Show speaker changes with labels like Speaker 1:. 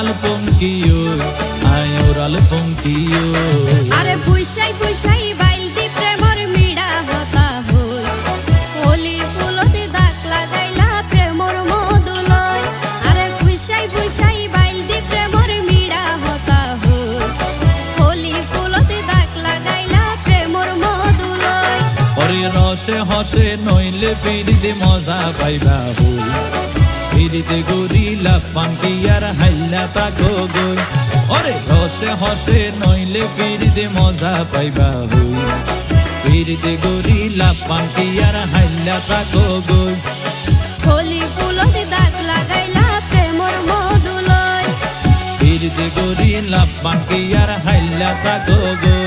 Speaker 1: oral পঙ্কিও আয় oral পঙ্কিও
Speaker 2: আরে ফুইসাই ফুইসাই বাইলতি প্রেমর মিড়া হতা হই ওলি ফুলতে দাগ লাগাইলা প্রেমর মধুলয় আরে ফুইসাই ফুইসাই বাইলতি প্রেমর মিড়া হতা হই ওলি ফুলতে দাগ লাগাইলা প্রেমর মধুলয়
Speaker 1: ওরে রসে হসে নইলে ফিরিতে মজা পাইবা হই ফিরিতে গরিলা পাঙ্কিয়ার হাইলা তাকো গই ওরে রসে হসে নইলে ফিরিতে মজা পাইবা হই ফিরিতে গরিলা পাঙ্কিয়ার হাইলা তাকো গই
Speaker 2: ওলি ফুলতে দাগ লাগাইলা প্রেমর মধুলয়
Speaker 1: ফিরিতে গরিলা পাঙ্কিয়ার হাইলা তাকো গই